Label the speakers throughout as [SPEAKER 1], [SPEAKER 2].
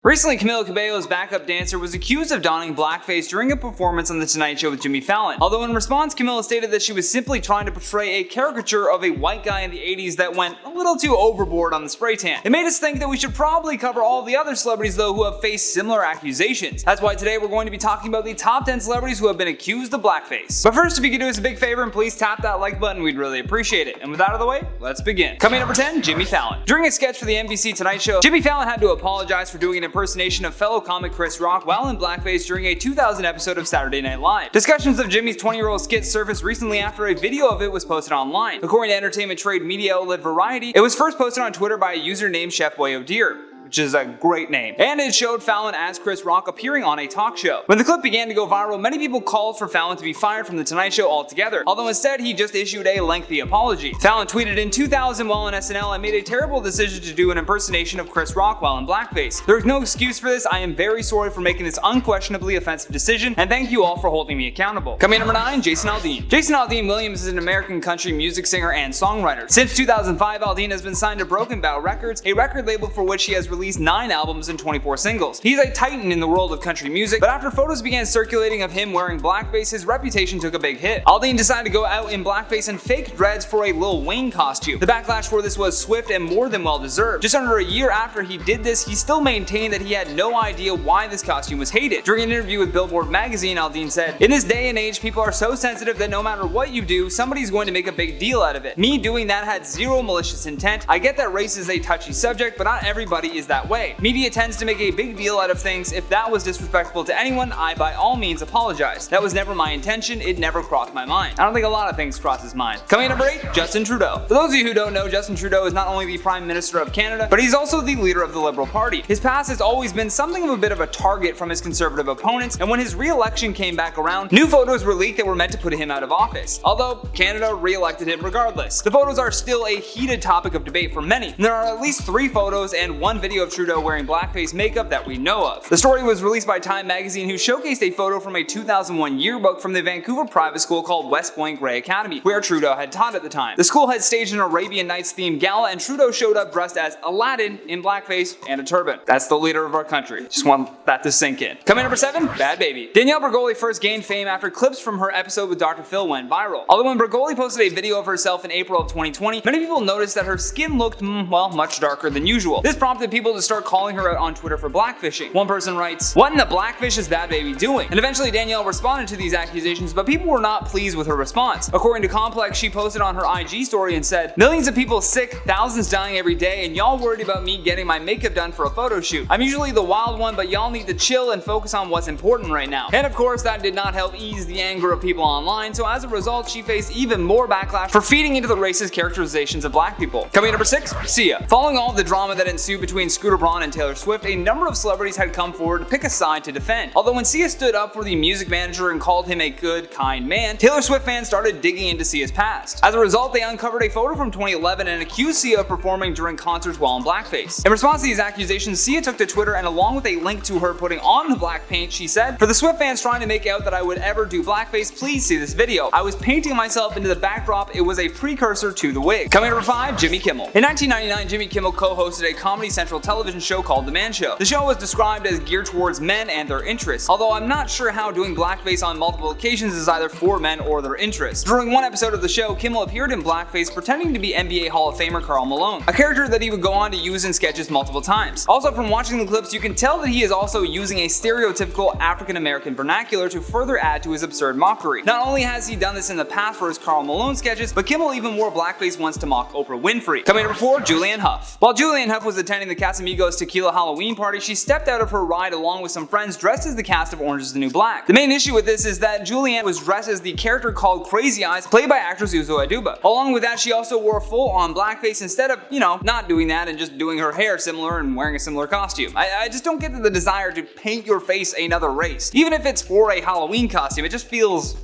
[SPEAKER 1] Recently, Camila Cabellos' backup dancer was accused of donning blackface during a performance on The Tonight Show with Jimmy Fallon. Although in response, Camila stated that she was simply trying to portray a caricature of a white guy in the 80s that went a little too overboard on the spray tan. It made us think that we should probably cover all the other celebrities though who have faced similar accusations. That's why today we're going to be talking about the top 10 celebrities who have been accused of blackface. But first, if you could do us a big favor and please tap that like button, we'd really appreciate it. And with that out of the way, let's begin. Coming at number 10, Jimmy Fallon. During a sketch for the NBC Tonight Show, Jimmy Fallon had to apologize for doing an impersonation of fellow comic Chris Rock while in blackface during a 2000 episode of Saturday Night Live. Discussions of Jimmy's 20-year-old skit surfaced recently after a video of it was posted online. According to entertainment trade media outlet Variety, it was first posted on Twitter by a user named Chef Boy O'Dear, which is a great name. And it showed Fallon as Chris Rock appearing on a talk show. When the clip began to go viral, many people called for Fallon to be fired from The Tonight Show altogether, although instead he just issued a lengthy apology. Fallon tweeted, "In 2000 while on SNL, I made a terrible decision to do an impersonation of Chris Rock while in blackface. There is no excuse for this. I am very sorry for making this unquestionably offensive decision, and thank you all for holding me accountable." Coming at number 9, Jason Aldean. Jason Aldean Williams is an American country music singer and songwriter. Since 2005, Aldean has been signed to Broken Bow Records, a record label for which he has released 9 albums and 24 singles. He's a titan in the world of country music, but after photos began circulating of him wearing blackface, his reputation took a big hit. Aldean decided to go out in blackface and fake dreads for a Lil Wayne costume. The backlash for this was swift and more than well deserved. Just under a year after he did this, he still maintained that he had no idea why this costume was hated. During an interview with Billboard magazine, Aldean said, "In this day and age, people are so sensitive that no matter what you do, somebody's going to make a big deal out of it. Me doing that had zero malicious intent. I get that race is a touchy subject, but not everybody is that way. Media tends to make a big deal out of things. If that was disrespectful to anyone, I by all means apologize. That was never my intention. It never crossed my mind." I don't think a lot of things cross his mind. Coming at number 8, Justin Trudeau. For those of you who don't know, Justin Trudeau is not only the Prime Minister of Canada, but he's also the leader of the Liberal Party. His past has always been something of a bit of a target from his conservative opponents, and when his re-election came back around, new photos were leaked that were meant to put him out of office. Although, Canada re-elected him regardless. The photos are still a heated topic of debate for many, and there are at least 3 photos and 1 video of Trudeau wearing blackface makeup that we know of. The story was released by Time magazine, who showcased a photo from a 2001 yearbook from the Vancouver private school called West Point Grey Academy, where Trudeau had taught at the time. The school had staged an Arabian Nights themed gala, and Trudeau showed up dressed as Aladdin in blackface and a turban. That's the leader of our country. Just want that to sink in. Coming at number 7, Bad Baby. Danielle Bregoli first gained fame after clips from her episode with Dr. Phil went viral. Although when Bregoli posted a video of herself in April of 2020, many people noticed that her skin looked, much darker than usual. This prompted people to start calling her out on Twitter for blackfishing. One person writes, "What in the blackfish is Bad Baby doing?" And eventually Danielle responded to these accusations, but people were not pleased with her response. According to Complex, she posted on her IG story and said, "Millions of people sick, thousands dying every day, and y'all worried about me getting my makeup done for a photo shoot. I'm usually the wild one, but y'all need to chill and focus on what's important right now." And of course, that did not help ease the anger of people online, so as a result, she faced even more backlash for feeding into the racist characterizations of black people. Coming at number 6, Sia. Following all of the drama that ensued between Scooter Braun and Taylor Swift, a number of celebrities had come forward to pick a side to defend. Although when Sia stood up for the music manager and called him a good, kind man, Taylor Swift fans started digging into Sia's past. As a result, they uncovered a photo from 2011 and accused Sia of performing during concerts while in blackface. In response to these accusations, Sia took to Twitter, and along with a link to her putting on the black paint, she said, "For the Swift fans trying to make out that I would ever do blackface, please see this video. I was painting myself into the backdrop. It was a precursor to the wig." Coming at number 5, Jimmy Kimmel. In 1999, Jimmy Kimmel co-hosted a Comedy Central television show called The Man Show. The show was described as geared towards men and their interests, although I'm not sure how doing blackface on multiple occasions is either for men or their interests. During one episode of the show, Kimmel appeared in blackface pretending to be NBA Hall of Famer Karl Malone, a character that he would go on to use in sketches multiple times. Also, from watching the clips, you can tell that he is also using a stereotypical African-American vernacular to further add to his absurd mockery. Not only has he done this in the past for his Karl Malone sketches, but Kimmel even wore blackface once to mock Oprah Winfrey. Coming at number 4, Julianne Hough. While Julianne Hough was attending the Casamigos Tequila Halloween party, she stepped out of her ride along with some friends dressed as the cast of Orange is the New Black. The main issue with this is that Julianne was dressed as the character called Crazy Eyes, played by actress Stiuso. Along with that, she also wore full-on blackface instead of, not doing that and just doing her hair similar and wearing a similar costume. I just don't get the desire to paint your face another race. Even if it's for a Halloween costume, it just feels,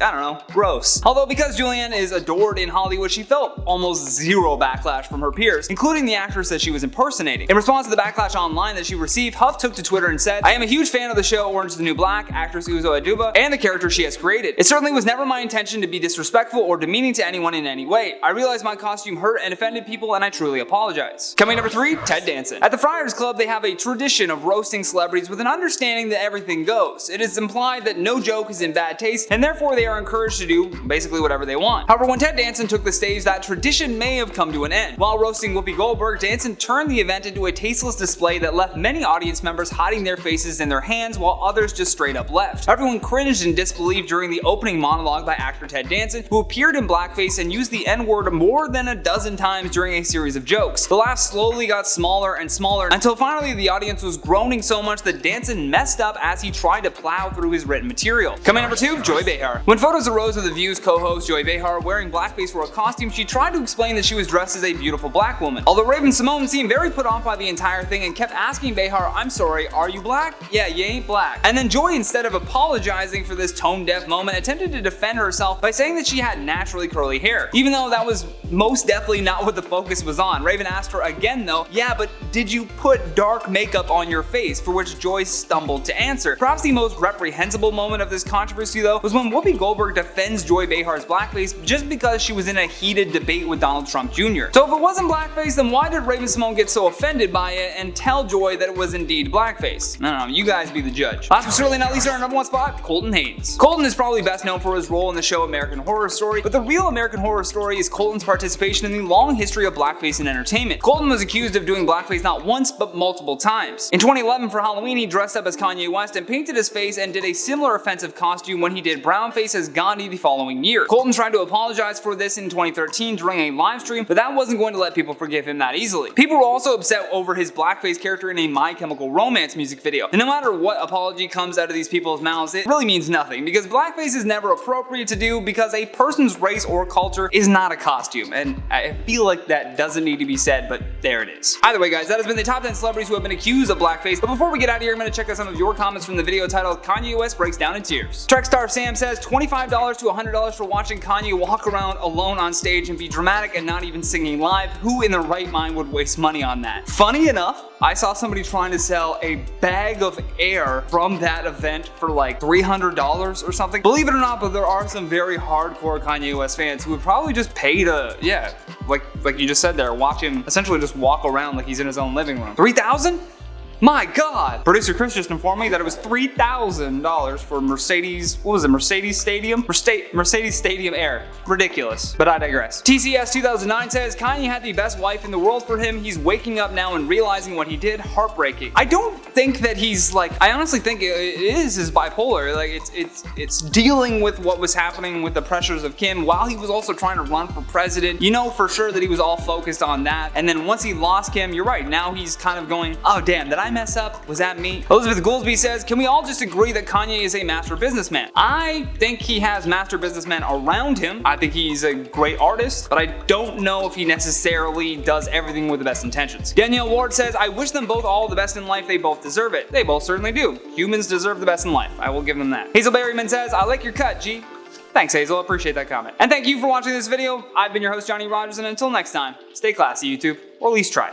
[SPEAKER 1] gross. Although because Julianne is adored in Hollywood, she felt almost zero backlash from her peers, including the actress that she was impersonating. In response to the backlash online that she received, Huff took to Twitter and said, "I am a huge fan of the show Orange is the New Black, actress Stiuso and the character she has created. It certainly was never my intention to be disrespectful or demeaning to anyone in any way. I realize my costume hurt and offended people and I truly apologize." Coming number 3, Ted Danson. At the Friars Club, they have a tradition of roasting celebrities with an understanding that everything goes. It is implied that no joke is in bad taste and therefore they are encouraged to do basically whatever they want. However, when Ted Danson took the stage, that tradition may have come to an end. While roasting Whoopi Goldberg, Danson turned the event into a tasteless display that left many audience members hiding their faces in their hands while others just straight up left. Everyone cringed in disbelief during the opening monologue by actor Ted Danson, who appeared in blackface and used the N-word more than a dozen times during a series of jokes. The laughs slowly got smaller and smaller until finally the audience was groaning so much that Danson messed up as he tried to plow through his written material. Coming number 2, Joy Behar. When photos arose of The View's co-host Joy Behar wearing blackface for a costume, she tried to explain that she was dressed as a beautiful black woman. Although Raven-Symoné seemed very put off by the entire thing and kept asking Behar, "I'm sorry, are you black? Yeah, you ain't black." And then Joy, instead of apologizing for this tone-deaf moment, attempted to defend herself by saying that she had naturally curly hair, even though that was most definitely not what the focus was on. Raven asked her again though, "Yeah, but did you put dark makeup on your face?" For which Joy stumbled to answer. Perhaps the most reprehensible moment of this controversy though was when Whoopi Goldberg defends Joy Behar's blackface just because she was in a heated debate with Donald Trump Jr. So if it wasn't blackface, then why did Raven-Symoné get so offended by it and tell Joy that it was indeed blackface? I don't know, you guys be the judge. Last but certainly not least, our number 1 spot, Colton Haynes. Colton is probably best known for his role in the show American Horror Story, but the real American Horror Story is Colton's participation in the long history of blackface in entertainment. Colton was accused of doing blackface not once, but multiple times. In 2011 for Halloween, he dressed up as Kanye West and painted his face and did a similar offensive costume when he did brownface as Gandhi the following year. Colton tried to apologize for this in 2013 during a live stream, but that wasn't going to let people forgive him that easily. People were also upset over his blackface character in a My Chemical Romance music video. And no matter what apology comes out of these people's mouths, it really means nothing, because blackface is never appropriate to do because a person's race or culture is not a costume, and I feel like that doesn't need to be said, but there it is. Either way guys, that has been the top 10 celebrities who have been accused of blackface, but before we get out of here, I'm going to check out some of your comments from the video titled "Kanye West Breaks Down in Tears." Trackstar Sam says, $25 to $100 for watching Kanye walk around alone on stage and be dramatic and not even singing live. Who in their right mind would waste money on that? Funny enough, I saw somebody trying to sell a bag of air from that event for like $300 or something. Believe it or not, but there are some very hardcore Kanye West fans who would probably just pay to, yeah, like you just said there, watch him essentially just walk around like he's in his own living room. 3,000? My God! Producer Chris just informed me that it was $3,000 for Mercedes, what was it, Mercedes Stadium? Mercedes Stadium Air. Ridiculous, but I digress. TCS 2009 says, Kanye had the best wife in the world for him. He's waking up now and realizing what he did. Heartbreaking. I don't think that he's like, I honestly think it is his bipolar. Like it's dealing with what was happening with the pressures of Kim while he was also trying to run for president. You know for sure that he was all focused on that. And then once he lost Kim, you're right, now he's kind of going, oh damn, did I mess up? Was that me? Elizabeth Goolsby says, can we all just agree that Kanye is a master businessman? I think he has master businessmen around him. I think he's a great artist, but I don't know if he necessarily does everything with the best intentions. Danielle Ward says, I wish them both all the best in life. They both deserve it. They both certainly do. Humans deserve the best in life. I will give them that. Hazel Berryman says, I like your cut, G. Thanks, Hazel. Appreciate that comment. And thank you for watching this video. I've been your host, Johnny Rogers, and until next time, stay classy, YouTube, or at least try.